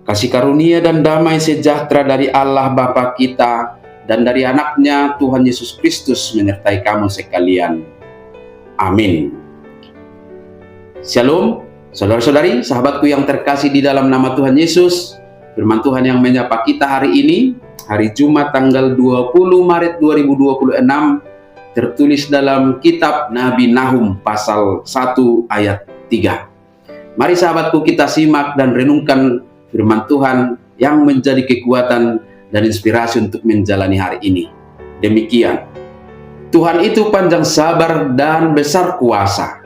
Kasih karunia dan damai sejahtera dari Allah Bapa kita dan dari anaknya Tuhan Yesus Kristus menyertai kamu sekalian. Amin. Shalom, saudara-saudari, sahabatku yang terkasih di dalam nama Tuhan Yesus. Firman Tuhan yang menyapa kita hari ini, hari Jumat tanggal 20 Maret 2026, tertulis dalam kitab Nabi Nahum pasal 1 ayat 3. Mari sahabatku kita simak dan renungkan firman Tuhan yang menjadi kekuatan dan inspirasi untuk menjalani hari ini. Demikian, Tuhan itu panjang sabar dan besar kuasa,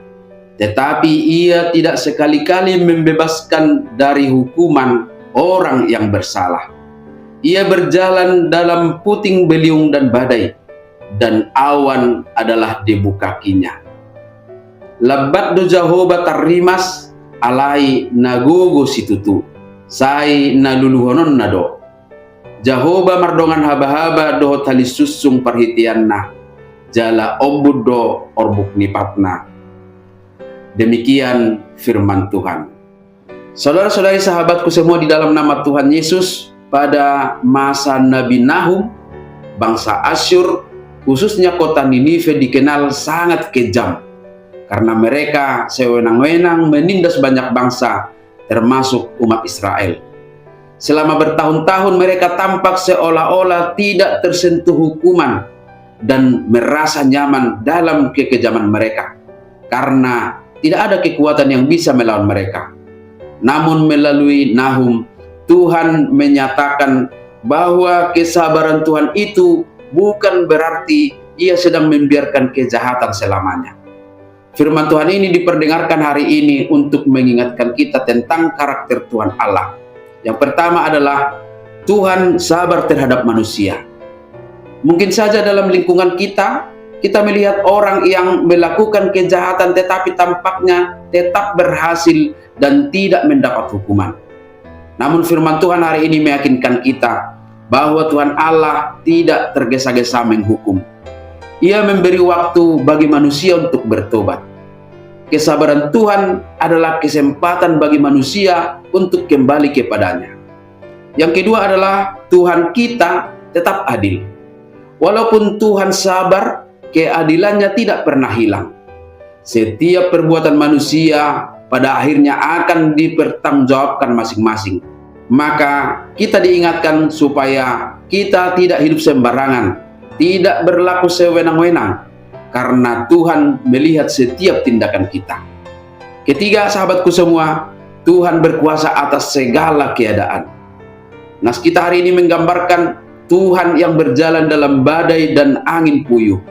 tetapi Ia tidak sekali-kali membebaskan dari hukuman orang yang bersalah. Ia berjalan dalam puting beliung dan badai, dan awan adalah debu kakinya. Lebat do Jehovah tarimas alai nagogo situtu, sai naluluhonon nado. Jehovah mardongan haba-haba do tali susung perhitianna, jala ombud do orbuk nipatna. Demikian firman Tuhan. Saudara-saudari sahabatku semua di dalam nama Tuhan Yesus, pada masa Nabi Nahum, bangsa Asyur, khususnya kota Ninive dikenal sangat kejam, karena mereka sewenang-wenang menindas banyak bangsa, termasuk umat Israel. Selama bertahun-tahun mereka tampak seolah-olah tidak tersentuh hukuman dan merasa nyaman dalam kekejaman mereka, karena tidak ada kekuatan yang bisa melawan mereka. Namun melalui Nahum, Tuhan menyatakan bahwa kesabaran Tuhan itu bukan berarti Ia sedang membiarkan kejahatan selamanya. Firman Tuhan ini diperdengarkan hari ini untuk mengingatkan kita tentang karakter Tuhan Allah. Yang pertama adalah Tuhan sabar terhadap manusia. Mungkin saja dalam lingkungan kita melihat orang yang melakukan kejahatan tetapi tampaknya tetap berhasil dan tidak mendapat hukuman. Namun firman Tuhan hari ini meyakinkan kita bahwa Tuhan Allah tidak tergesa-gesa menghukum. Ia memberi waktu bagi manusia untuk bertobat. Kesabaran Tuhan adalah kesempatan bagi manusia untuk kembali kepadanya. Yang kedua adalah Tuhan kita tetap adil. Walaupun Tuhan sabar, keadilannya tidak pernah hilang. Setiap perbuatan manusia pada akhirnya akan dipertanggungjawabkan masing-masing. Maka kita diingatkan supaya kita tidak hidup sembarangan, tidak berlaku sewenang-wenang, karena Tuhan melihat setiap tindakan kita. Ketiga, sahabatku semua, Tuhan berkuasa atas segala keadaan. Nas kita hari ini menggambarkan Tuhan yang berjalan dalam badai dan angin puyuh.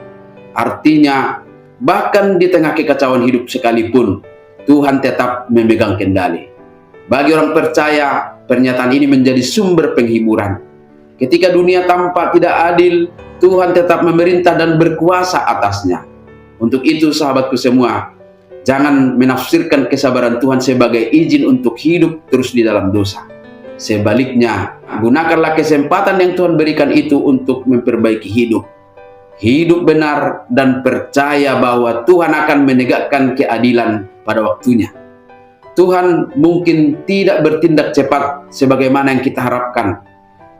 Artinya, bahkan di tengah kekacauan hidup sekalipun, Tuhan tetap memegang kendali. Bagi orang percaya, pernyataan ini menjadi sumber penghiburan. Ketika dunia tampak tidak adil, Tuhan tetap memerintah dan berkuasa atasnya. Untuk itu sahabatku semua, jangan menafsirkan kesabaran Tuhan sebagai izin untuk hidup terus di dalam dosa. Sebaliknya, gunakanlah kesempatan yang Tuhan berikan itu untuk memperbaiki hidup. Hidup benar dan percaya bahwa Tuhan akan menegakkan keadilan pada waktunya. Tuhan mungkin tidak bertindak cepat sebagaimana yang kita harapkan,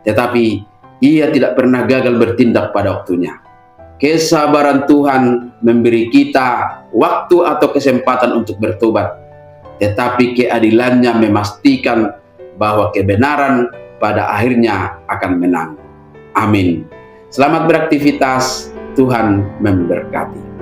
tetapi Ia tidak pernah gagal bertindak pada waktunya. Kesabaran Tuhan memberi kita waktu atau kesempatan untuk bertobat, tetapi keadilannya memastikan bahwa kebenaran pada akhirnya akan menang. Amin. Selamat beraktivitas, Tuhan memberkati.